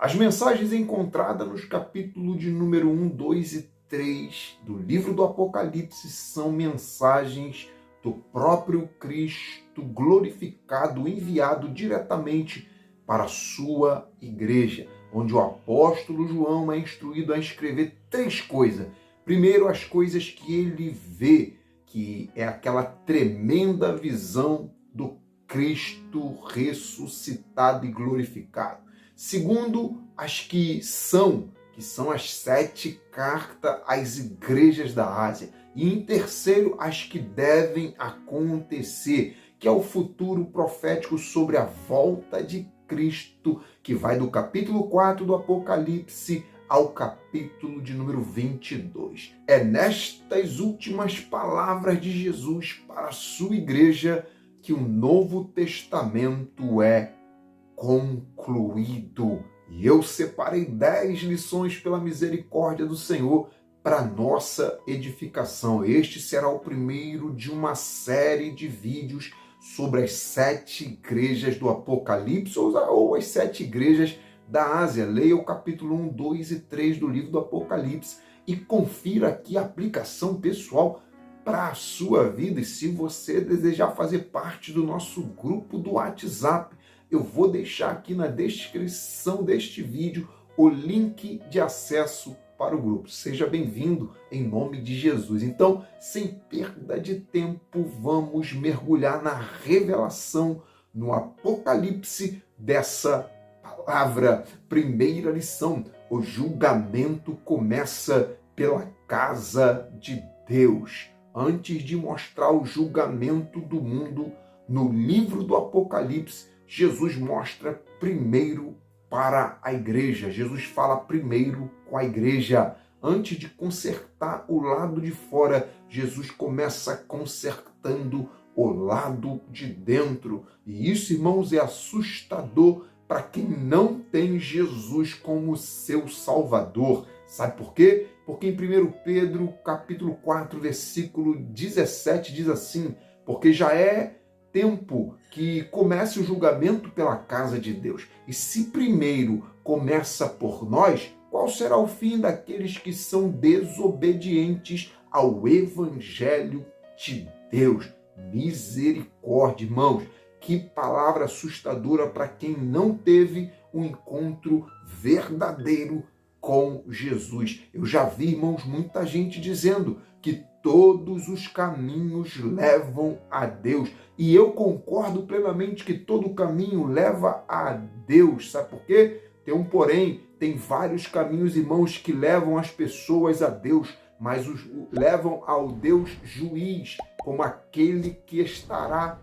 As mensagens encontradas nos capítulos de número 1, 2 e 3 do livro do Apocalipse são mensagens do próprio Cristo glorificado, enviado diretamente para a sua igreja, onde o apóstolo João é instruído a escrever 3 coisas. Primeiro, as coisas que ele vê, que é aquela tremenda visão do Cristo ressuscitado e glorificado. Segundo, as que são as 7 cartas às igrejas da Ásia. E em terceiro, as que devem acontecer, que é o futuro profético sobre a volta de Cristo, que vai do capítulo 4 do Apocalipse ao capítulo de número 22. É nestas últimas palavras de Jesus para a sua igreja que o Novo Testamento é concluído. E eu separei 10 lições pela misericórdia do Senhor para nossa edificação. Este será o primeiro de uma série de vídeos sobre as 7 igrejas do Apocalipse ou as 7 igrejas da Ásia. Leia o capítulo 1, 2 e 3 do livro do Apocalipse e confira aqui a aplicação pessoal para a sua vida. E se você desejar fazer parte do nosso grupo do WhatsApp, eu vou deixar aqui na descrição deste vídeo o link de acesso para o grupo. Seja bem-vindo em nome de Jesus. Então, sem perda de tempo, vamos mergulhar na revelação, no Apocalipse dessa palavra. Primeira lição: o julgamento começa pela casa de Deus. Antes de mostrar o julgamento do mundo no livro do Apocalipse, Jesus mostra primeiro para a igreja. Jesus fala primeiro com a igreja. Antes de consertar o lado de fora, Jesus começa consertando o lado de dentro. E isso, irmãos, é assustador para quem não tem Jesus como seu Salvador. Sabe por quê? Porque em 1 Pedro, capítulo 4, versículo 17, diz assim: porque já é tempo que comece o julgamento pela casa de Deus. E se primeiro começa por nós, qual será o fim daqueles que são desobedientes ao Evangelho de Deus? Misericórdia, irmãos. Que palavra assustadora para quem não teve um encontro verdadeiro com Jesus. Eu já vi, irmãos, muita gente dizendo que todos os caminhos levam a Deus. E eu concordo plenamente que todo caminho leva a Deus. Sabe por quê? Tem um porém, tem vários caminhos, irmãos, que levam as pessoas a Deus, mas os levam ao Deus juiz, como aquele que estará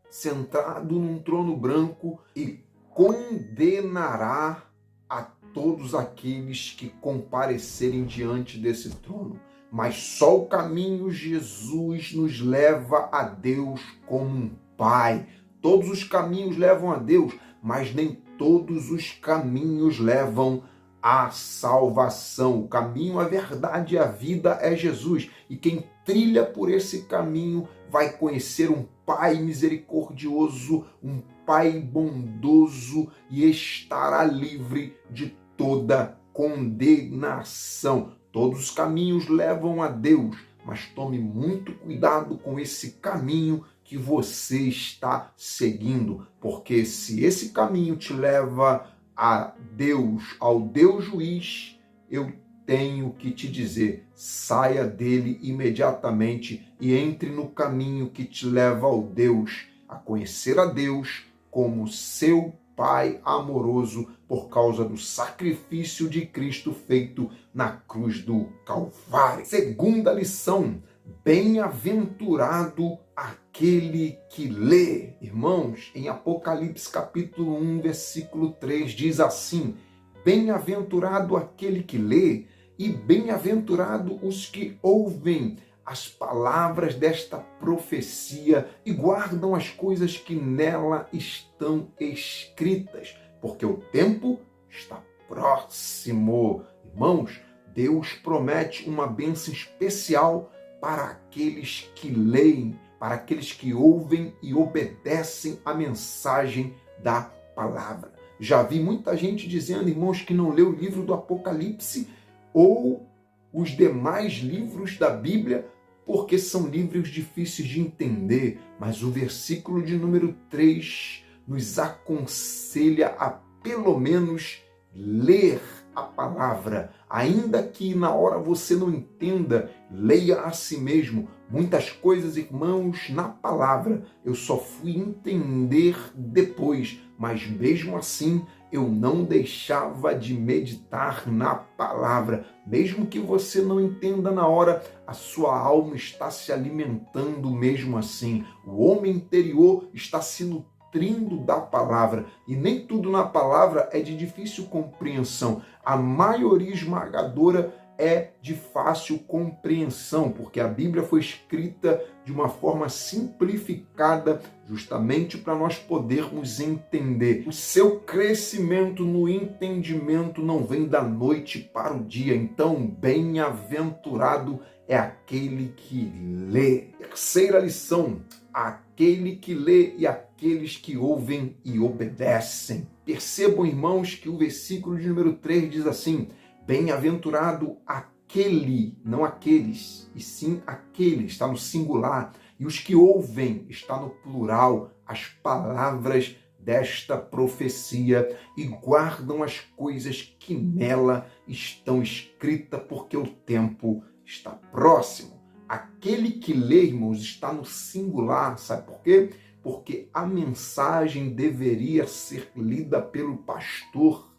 sentado num trono branco e condenará a todos aqueles que comparecerem diante desse trono. Mas só o caminho Jesus nos leva a Deus como um Pai. Todos os caminhos levam a Deus, mas nem todos os caminhos levam à salvação. O caminho, a verdade e a vida é Jesus. E quem trilha por esse caminho vai conhecer um Pai misericordioso, um Pai bondoso e estará livre de toda condenação. Todos os caminhos levam a Deus, mas tome muito cuidado com esse caminho que você está seguindo, porque se esse caminho te leva a Deus, ao Deus juiz, eu tenho que te dizer, saia dele imediatamente e entre no caminho que te leva ao Deus, a conhecer a Deus como seu Pai amoroso, por causa do sacrifício de Cristo feito na cruz do Calvário. Segunda lição: bem-aventurado aquele que lê. Irmãos, em Apocalipse capítulo 1, versículo 3, diz assim: bem-aventurado aquele que lê e bem-aventurado os que ouvem as palavras desta profecia e guardam as coisas que nela estão escritas, porque o tempo está próximo. Irmãos, Deus promete uma bênção especial para aqueles que leem, para aqueles que ouvem e obedecem a mensagem da palavra. Já vi muita gente dizendo, irmãos, que não leu o livro do Apocalipse ou os demais livros da Bíblia porque são livros difíceis de entender, mas o versículo de número 3 nos aconselha a pelo menos ler a palavra, ainda que na hora você não entenda, leia a si mesmo. Muitas coisas, irmãos, na palavra eu só fui entender depois, mas mesmo assim eu não deixava de meditar na palavra. Mesmo que você não entenda na hora, a sua alma está se alimentando mesmo assim. O homem interior está se nutrindo da palavra. E nem tudo na palavra é de difícil compreensão. A maioria esmagadora é de fácil compreensão, porque a Bíblia foi escrita de uma forma simplificada, justamente para nós podermos entender. O seu crescimento no entendimento não vem da noite para o dia, então bem-aventurado é aquele que lê. Terceira lição, aquele que lê e aqueles que ouvem e obedecem. Percebam, irmãos, que o versículo de número 3 diz assim: bem-aventurado aquele, não aqueles, e sim aquele, está no singular, e os que ouvem, está no plural, as palavras desta profecia e guardam as coisas que nela estão escritas, porque o tempo está próximo. Aquele que lê, irmãos, está no singular, sabe por quê? Porque a mensagem deveria ser lida pelo pastor,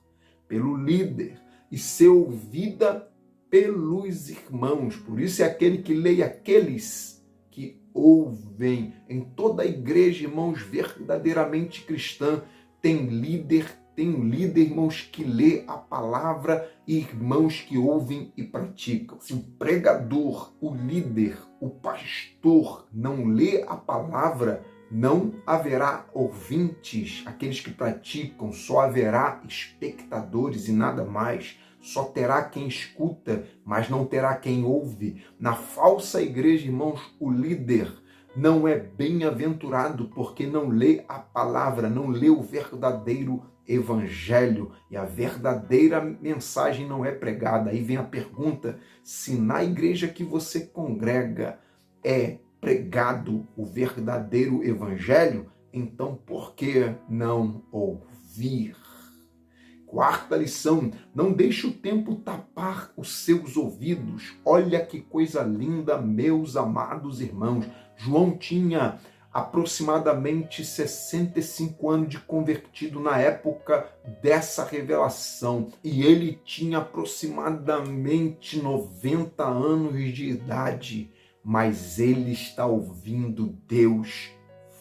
pelo líder, e ser ouvida pelos irmãos. Por isso é aquele que lê e aqueles que ouvem. Em toda a igreja, irmãos, verdadeiramente cristã, tem líder, irmãos, que lê a palavra e irmãos que ouvem e praticam. Se o pregador, o líder, o pastor não lê a palavra, não haverá ouvintes, aqueles que praticam, só haverá espectadores e nada mais. Só terá quem escuta, mas não terá quem ouve. Na falsa igreja, irmãos, o líder não é bem-aventurado porque não lê a palavra, não lê o verdadeiro evangelho e a verdadeira mensagem não é pregada. Aí vem a pergunta: se na igreja que você congrega é pregado o verdadeiro evangelho, então por que não ouvir? Quarta lição, não deixe o tempo tapar os seus ouvidos. Olha que coisa linda, meus amados irmãos. João tinha aproximadamente 65 anos de convertido na época dessa revelação. E ele tinha aproximadamente 90 anos de idade. Mas ele está ouvindo Deus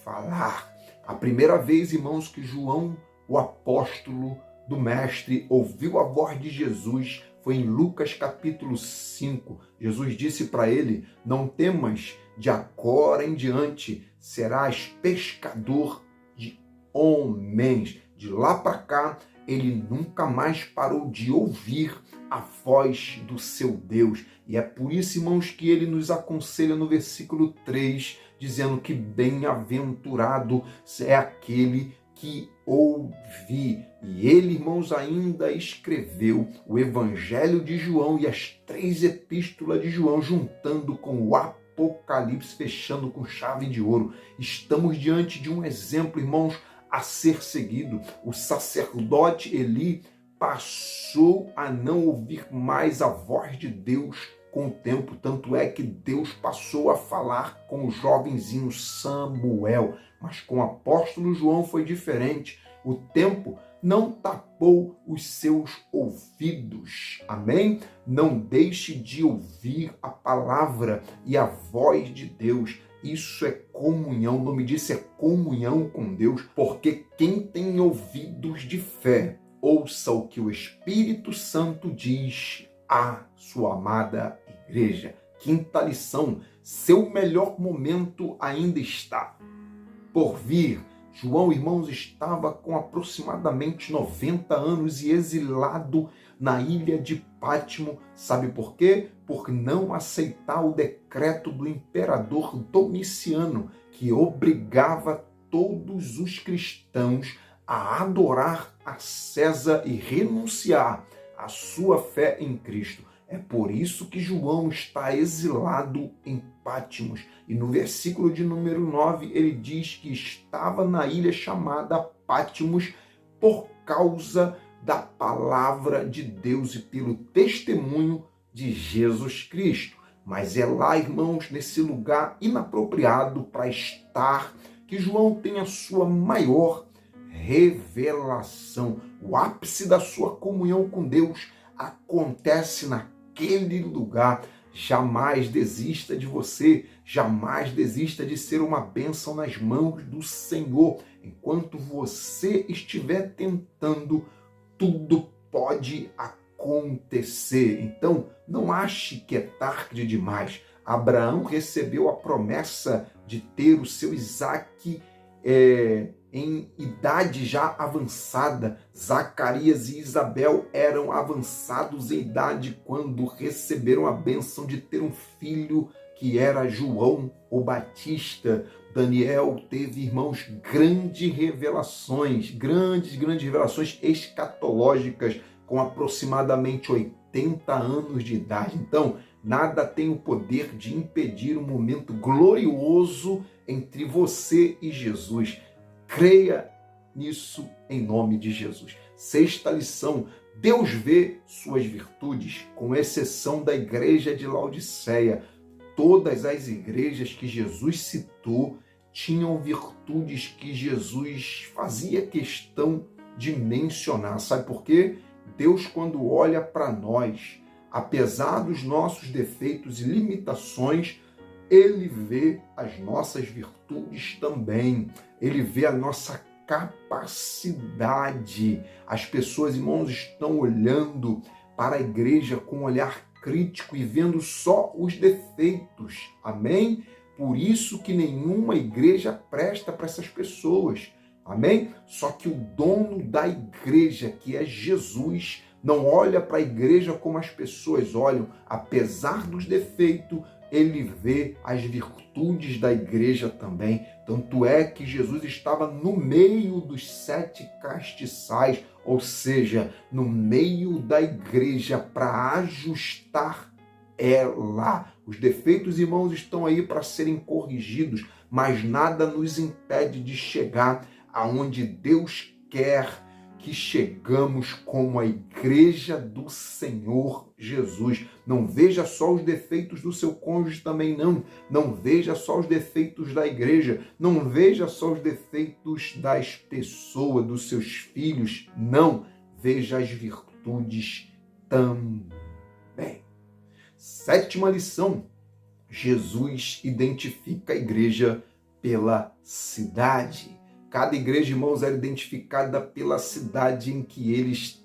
falar. A primeira vez, irmãos, que João, o apóstolo do Mestre, ouviu a voz de Jesus foi em Lucas capítulo 5. Jesus disse para ele: não temas, de agora em diante serás pescador de homens. De lá para cá, ele nunca mais parou de ouvir a voz do seu Deus. E é por isso, irmãos, que ele nos aconselha no versículo 3, dizendo que bem-aventurado é aquele que ouve. E ele, irmãos, ainda escreveu o Evangelho de João e as 3 epístolas de João, juntando com o Apocalipse, fechando com chave de ouro. Estamos diante de um exemplo, irmãos, a ser seguido. O sacerdote Eli passou a não ouvir mais a voz de Deus com o tempo, tanto é que Deus passou a falar com o jovenzinho Samuel, mas com o apóstolo João foi diferente. O tempo não tapou os seus ouvidos, amém? Não deixe de ouvir a palavra e a voz de Deus. Isso é comunhão, o nome disso é comunhão com Deus, porque quem tem ouvidos de fé, ouça o que o Espírito Santo diz à sua amada igreja. Quinta lição, seu melhor momento ainda está por vir. João, irmãos, estava com aproximadamente 90 anos e exilado na ilha de Pátimo. Sabe por quê? Por não aceitar o decreto do imperador Domiciano, que obrigava todos os cristãos a adorar a César e renunciar à sua fé em Cristo. É por isso que João está exilado em Patmos. E no versículo de número 9, ele diz que estava na ilha chamada Patmos por causa da palavra de Deus e pelo testemunho de Jesus Cristo. Mas é lá, irmãos, nesse lugar inapropriado para estar, que João tem a sua maior revelação. O ápice da sua comunhão com Deus acontece naquele lugar. Jamais desista de você, jamais desista de ser uma bênção nas mãos do Senhor. Enquanto você estiver tentando, tudo pode acontecer. Então, não ache que é tarde demais. Abraão recebeu a promessa de ter o seu Isaque em idade já avançada. Zacarias e Isabel eram avançados em idade quando receberam a bênção de ter um filho que era João o Batista. Daniel teve, irmãos, grandes revelações escatológicas com aproximadamente 80 anos de idade. Então, nada tem o poder de impedir um momento glorioso entre você e Jesus. Creia nisso em nome de Jesus. Sexta lição: Deus vê suas virtudes, com exceção da igreja de Laodiceia. Todas as igrejas que Jesus citou tinham virtudes que Jesus fazia questão de mencionar. Sabe por quê? Deus, quando olha para nós, apesar dos nossos defeitos e limitações, Ele vê as nossas virtudes também. Ele vê a nossa capacidade. As pessoas, irmãos, estão olhando para a igreja com um olhar crítico e vendo só os defeitos. Amém? Por isso que nenhuma igreja presta para essas pessoas. Amém? Só que o dono da igreja, que é Jesus, não olha para a igreja como as pessoas olham. Apesar dos defeitos, ele vê as virtudes da igreja também. Tanto é que Jesus estava no meio dos 7 castiçais, ou seja, no meio da igreja para ajustar ela. Os defeitos, irmãos, estão aí para serem corrigidos, mas nada nos impede de chegar aonde Deus quer que chegamos como a igreja do Senhor Jesus. Não veja só os defeitos do seu cônjuge também, não. Não veja só os defeitos da igreja. Não veja só os defeitos das pessoas, dos seus filhos. Não. Veja as virtudes também. Sétima lição: Jesus identifica a igreja pela cidade. Cada igreja, irmãos, era identificada pela cidade em que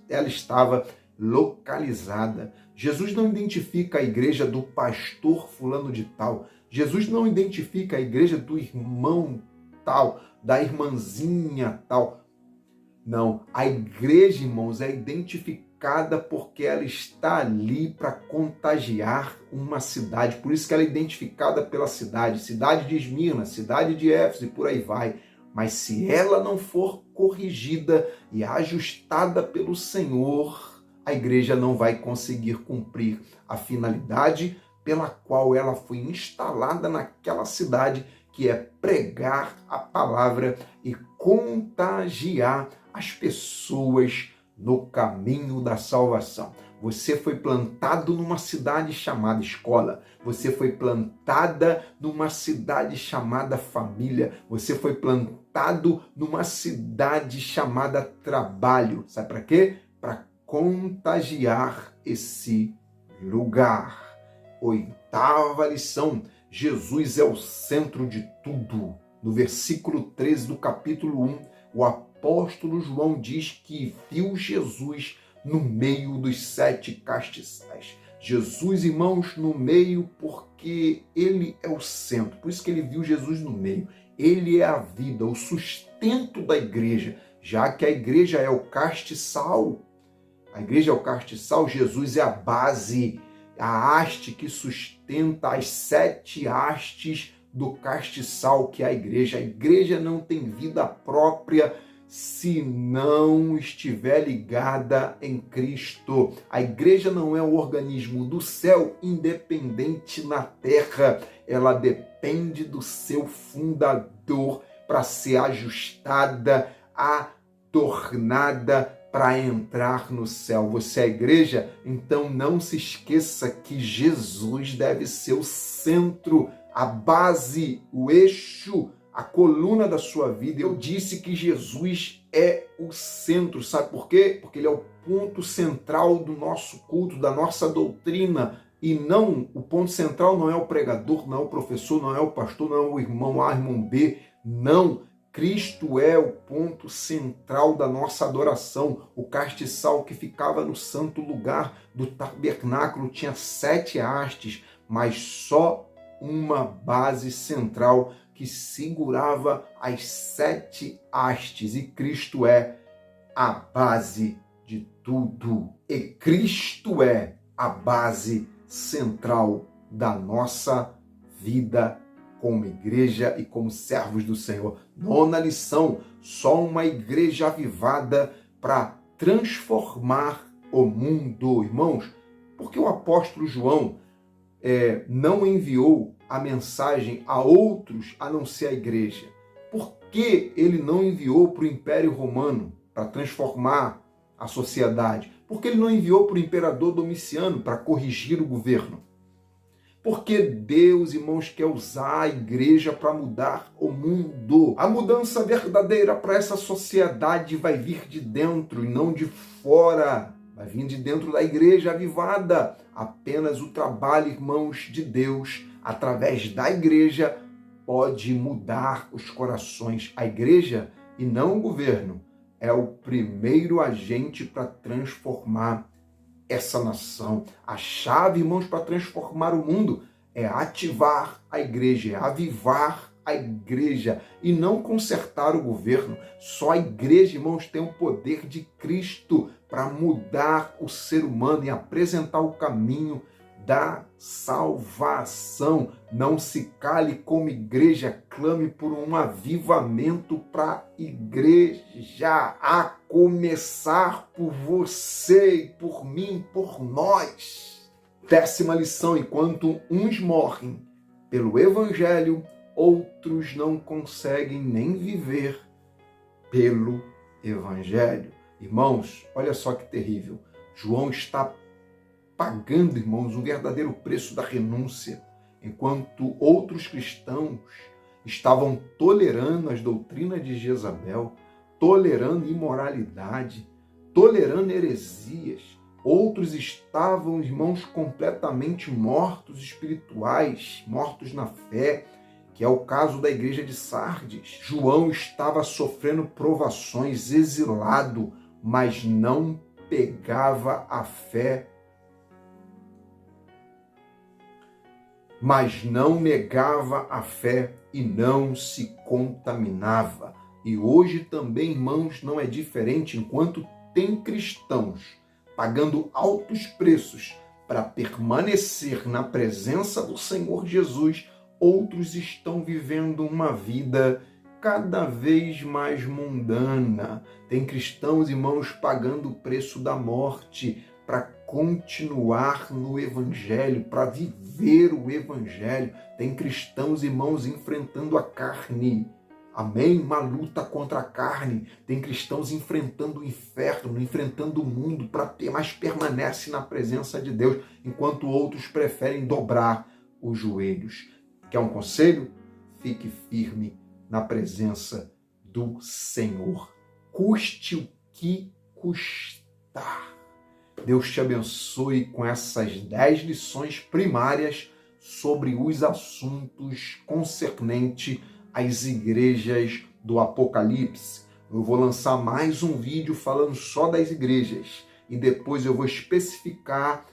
ela estava localizada. Jesus não identifica a igreja do pastor fulano de tal. Jesus não identifica a igreja do irmão tal, da irmãzinha tal. Não, a igreja, irmãos, é identificada porque ela está ali para contagiar uma cidade. Por isso que ela é identificada pela cidade. Cidade de Esmirna, cidade de Éfeso e por aí vai. Mas se ela não for corrigida e ajustada pelo Senhor, a igreja não vai conseguir cumprir a finalidade pela qual ela foi instalada naquela cidade, que é pregar a palavra e contagiar as pessoas no caminho da salvação. Você foi plantado numa cidade chamada escola. Você foi plantada numa cidade chamada família. Você foi plantado numa cidade chamada trabalho. Sabe para quê? Para contagiar esse lugar. Oitava lição: Jesus é o centro de tudo. No versículo 13 do capítulo 1, o apóstolo João diz que viu Jesus no meio dos 7 castiçais. Jesus, irmãos, no meio, porque ele é o centro. Por isso que ele viu Jesus no meio. Ele é a vida, o sustento da igreja, já que a igreja é o castiçal. A igreja é o castiçal, Jesus é a base, a haste que sustenta as 7 hastes do castiçal, que é a igreja. A igreja não tem vida própria se não estiver ligada em Cristo. A igreja não é um organismo do céu independente na terra. Ela depende do seu fundador para ser ajustada, adornada para entrar no céu. Você é a igreja? Então não se esqueça que Jesus deve ser o centro, a base, o eixo, a coluna da sua vida. Eu disse que Jesus é o centro, sabe por quê? Porque ele é o ponto central do nosso culto, da nossa doutrina. E não, o ponto central não é o pregador, não é o professor, não é o pastor, não é o irmão A, irmão B. Não, Cristo é o ponto central da nossa adoração. O castiçal que ficava no santo lugar do tabernáculo tinha 7 hastes, mas só uma base central que segurava as 7 hastes. E Cristo é a base de tudo. E Cristo é a base central da nossa vida como igreja e como servos do Senhor. 9ª lição, só uma igreja avivada para transformar o mundo. Irmãos, porque o apóstolo João não enviou a mensagem a outros a não ser a igreja? Por que ele não enviou para o Império Romano para transformar a sociedade? Por que ele não enviou para o imperador Domiciano para corrigir o governo? Porque Deus, irmãos, quer usar a igreja para mudar o mundo. A mudança verdadeira para essa sociedade vai vir de dentro e não de fora. Vai vir de dentro da igreja avivada. Apenas o trabalho, irmãos, de Deus, através da igreja, pode mudar os corações. A igreja, e não o governo, é o primeiro agente para transformar essa nação. A chave, irmãos, para transformar o mundo é ativar a igreja, é avivar a igreja e não consertar o governo. Só a igreja, irmãos, tem o poder de Cristo para mudar o ser humano e apresentar o caminho da salvação. Não se cale como igreja, clame por um avivamento para a igreja, a começar por você e por mim, por nós. 10ª lição, enquanto uns morrem pelo evangelho, outros não conseguem nem viver pelo evangelho. Irmãos, olha só que terrível. João está pagando, irmãos, um verdadeiro preço da renúncia, enquanto outros cristãos estavam tolerando as doutrinas de Jezabel, tolerando imoralidade, tolerando heresias. Outros estavam, irmãos, completamente mortos espirituais, mortos na fé, que é o caso da igreja de Sardes. João estava sofrendo provações, exilado, mas não pegava a fé, mas não negava a fé e não se contaminava. E hoje também, irmãos, não é diferente, enquanto tem cristãos pagando altos preços para permanecer na presença do Senhor Jesus, outros estão vivendo uma vida cada vez mais mundana. Tem cristãos, irmãos, pagando o preço da morte para continuar no Evangelho, para viver o Evangelho. Tem cristãos, irmãos, enfrentando a carne. Amém? Uma luta contra a carne. Tem cristãos enfrentando o inferno, enfrentando o mundo para ter, mas permanece na presença de Deus, enquanto outros preferem dobrar os joelhos. Quer um conselho? Fique firme na presença do Senhor. Custe o que custar. Deus te abençoe com essas 10 lições primárias sobre os assuntos concernentes às igrejas do Apocalipse. Eu vou lançar mais um vídeo falando só das igrejas e depois eu vou especificar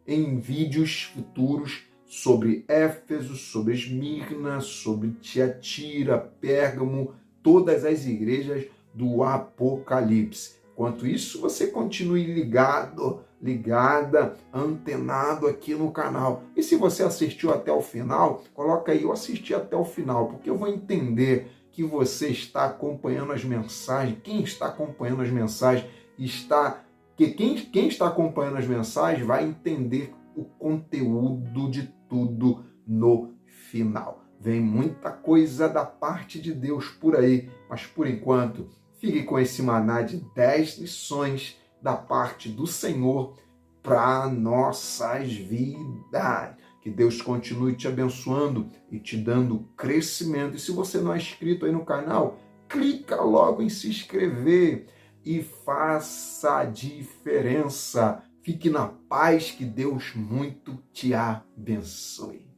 em vídeos futuros sobre Éfeso, sobre Esmirna, sobre Tiatira, Pérgamo, todas as igrejas do Apocalipse. Enquanto isso, você continue ligado, ligada, antenado aqui no canal. E se você assistiu até o final, coloca aí, eu assisti até o final, porque eu vou entender que você está acompanhando as mensagens, quem está acompanhando as mensagens, quem está acompanhando as mensagens vai entender o conteúdo de tudo no final. Vem muita coisa da parte de Deus por aí, mas por enquanto, fique com esse maná de 10 lições da parte do Senhor para nossas vidas. Que Deus continue te abençoando e te dando crescimento. E se você não é inscrito aí no canal, clica logo em se inscrever e faça a diferença. Fique na paz, que Deus muito te abençoe.